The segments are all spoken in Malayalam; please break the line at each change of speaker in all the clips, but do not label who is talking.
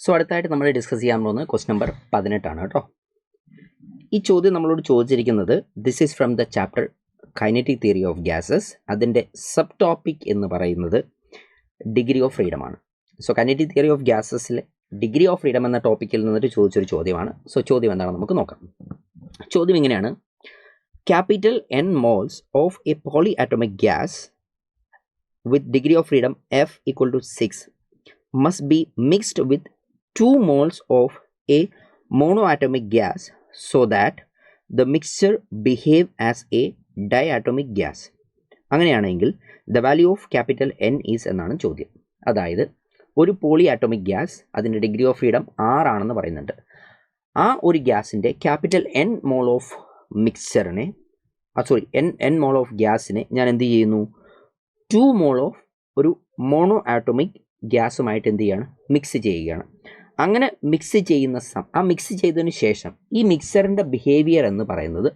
സോ അടുത്തായിട്ട് നമ്മൾ ഡിസ്കസ് ചെയ്യാൻ പോകുന്നത് ക്വസ്റ്റ് നമ്പർ 18 ആണ് കേട്ടോ. ഈ ചോദ്യം നമ്മളോട് ചോദിച്ചിരിക്കുന്നത് this is from the chapter kinetic theory of gases. അതിൻ്റെ സബ് ടോപ്പിക് എന്ന് പറയുന്നത് ഡിഗ്രി ഓഫ് ഫ്രീഡം ആണ്. സോ കൈനറ്റിക് തിയറി ഓഫ് ഗ്യാസസിലെ ഡിഗ്രി ഓഫ് ഫ്രീഡം എന്ന ടോപ്പിക്കിൽ നിന്നിട്ട് ചോദിച്ചൊരു ചോദ്യമാണ്. സോ ചോദ്യം എന്താണെന്ന് നമുക്ക് നോക്കാം. ചോദ്യം ഇങ്ങനെയാണ്: capital N moles of a poly atomic gas with degree of freedom F equal to 6 must be mixed with 2 moles of a monoatomic gas so that the mixture behave as a diatomic gas. അങ്ങനെയാണെങ്കിൽ the value of capital N is എന്നാണ് ചോദ്യം. അതായത് ഒരു പോളി ആറ്റോമിക് ഗ്യാസ് അതിൻ്റെ ഡിഗ്രി ഓഫ് ഫ്രീഡം 6 ആണെന്ന് പറയുന്നുണ്ട്. ആ ഒരു ഗ്യാസിൻ്റെ ക്യാപിറ്റൽ N മോൾ ഓഫ് മിക്സ്ചറിനെ N മോൾ ഓഫ് ഗ്യാസിനെ ഞാൻ എന്ത് ചെയ്യുന്നു? 2 മോൾ ഓഫ് ഒരു മോണോ ആറ്റോമിക് ഗ്യാസുമായിട്ട് എന്ത് ചെയ്യാണ്? മിക്സ് ചെയ്യുകയാണ്. അങ്ങനെ മിക്സ് ചെയ്യുന്ന മിക്സ് ചെയ്തതിന് ശേഷം ഈ മിക്സറിൻ്റെ ബിഹേവിയർ എന്ന് പറയുന്നത്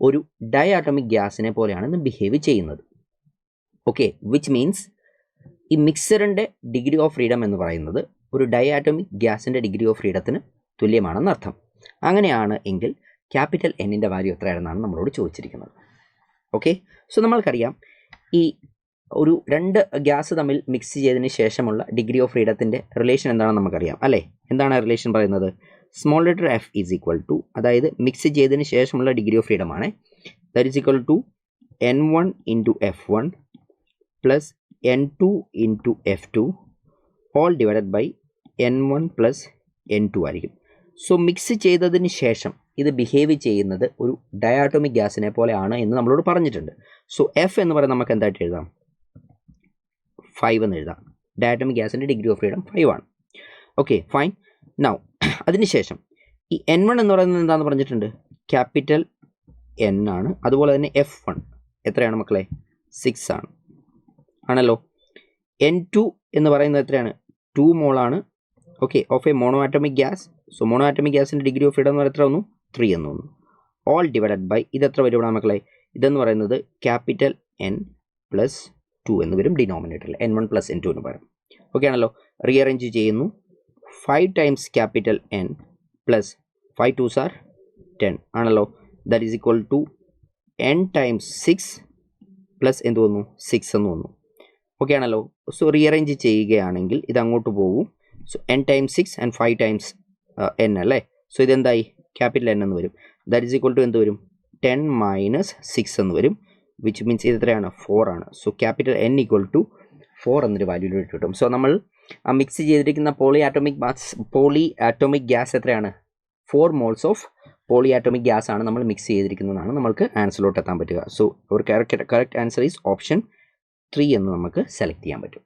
ഒരു ഡൈ ആറ്റോമിക് ഗ്യാസിനെ പോലെയാണ് ഇന്ന് ബിഹേവ് ചെയ്യുന്നത്. ഓക്കെ, വിച്ച് മീൻസ് ഈ മിക്സറിൻ്റെ ഡിഗ്രി ഓഫ് ഫ്രീഡം എന്ന് പറയുന്നത് ഒരു ഡൈ ആറ്റോമിക് ഗ്യാസിൻ്റെ ഡിഗ്രി ഓഫ് ഫ്രീഡത്തിന് തുല്യമാണെന്ന് അർത്ഥം. അങ്ങനെയാണ് എങ്കിൽ ക്യാപിറ്റൽ എന്നിൻ്റെ വാല്യൂ എത്രയാണെന്നാണ് നമ്മളോട് ചോദിച്ചിരിക്കുന്നത്. ഓക്കെ, സോ നമ്മൾക്കറിയാം ഈ ഒരു രണ്ട് ഗ്യാസ് തമ്മിൽ മിക്സ് ചെയ്തതിന് ശേഷമുള്ള ഡിഗ്രി ഓഫ് ഫ്രീഡത്തിൻ്റെ റിലേഷൻ എന്താണെന്ന് നമുക്കറിയാം അല്ലേ? എന്താണ് റിലേഷൻ പറയുന്നത്? Small letter F is equal to, അതായത് മിക്സ് ചെയ്തതിന് ശേഷമുള്ള ഡിഗ്രി ഓഫ് ഫ്രീഡം ആണ്, that is equal to N1 into F1 plus N2 into F2 all divided by N1 plus N2 ആയിരിക്കും. സോ മിക്സ് ചെയ്തതിന് ശേഷം ഇത് ബിഹേവ് ചെയ്യുന്നത് ഒരു ഡയാറ്റോമിക് ഗ്യാസിനെ പോലെയാണ് എന്ന് നമ്മളോട് പറഞ്ഞിട്ടുണ്ട്. സോ എഫ് എന്ന് പറയുന്നത് നമുക്ക് എന്തായിട്ട് എഴുതാം? 5 എന്ന് എഴുതാം. ഡയാറ്റോമിക് ഗ്യാസിൻ്റെ ഡിഗ്രി ഓഫ് ഫ്രീഡം 5 ആണ്. Okay, fine. നൗ അതിനുശേഷം ഈ N1 എന്ന് പറയുന്നത് എന്താണെന്ന് പറഞ്ഞിട്ടുണ്ട്? ക്യാപിറ്റൽ N ആണ്. അതുപോലെ തന്നെ F1 എത്രയാണ് മക്കളെ? 6 ആണ് ആണല്ലോ. N2 എന്ന് പറയുന്നത് എത്രയാണ്? 2 മോളാണ്. Okay, of A mono atomic gas. So mono atomic ഗ്യാസിൻ്റെ ഡിഗ്രി ഓഫ് ഫ്രീഡം എന്ന് പറയുന്നത് എത്ര വന്നു? 3 എന്ന് വന്നു. ഓൾ ഡിവൈഡഡ് ബൈ ഇതെത്ര വരും മക്കളെ? ഇതെന്ന് പറയുന്നത് ക്യാപിറ്റൽ N പ്ലസ് 2 എന്ന് വരും ഡിനോമിനേറ്ററിൽ, N1 പ്ലസ് N2 എന്ന് പറയും. ഓക്കെ ആണല്ലോ. റീഅറേഞ്ച് ചെയ്യുന്നു. 5 times capital N plus 5 2s are 10 ആണല്ലോ. That is equal to N times 6 plus എന്ത് വന്നു? 6 എന്ന് വന്നു. ഓക്കെ ആണല്ലോ. സോ റീഅറേഞ്ച് ചെയ്യുകയാണെങ്കിൽ ഇത് അങ്ങോട്ട് പോകും. So N times 6 and 5 times N അല്ലേ? സോ ഇതെന്തായി? ക്യാപിറ്റൽ N എന്ന് വരും. ദാറ്റ് ഈസ് ഈക്വൽ ടു എന്ത് വരും? 10 മൈനസ് 6 എന്ന് വരും, വിച്ച് മീൻസ് ഇത് എത്രയാണ്? 4 ആണ്. So capital N equal to 4 എന്നൊരു വാല്യൂ കിട്ടും. സോ നമ്മൾ മിക്സ് ചെയ്തിരിക്കുന്ന പോളി ആറ്റോമിക് ഗ്യാസ് എത്രയാണ്? 4 moles of poly atomic gas ആണ് നമ്മൾ മിക്സ് ചെയ്തിരിക്കുന്നതാണ് നമ്മൾക്ക് ആൻസറിലോട്ട് എത്താൻ പറ്റുക. സോ ഒരു കറക്റ്റ് ആൻസർ ഈസ് ഓപ്ഷൻ 3 എന്ന് നമുക്ക് സെലക്ട് ചെയ്യാൻ പറ്റും.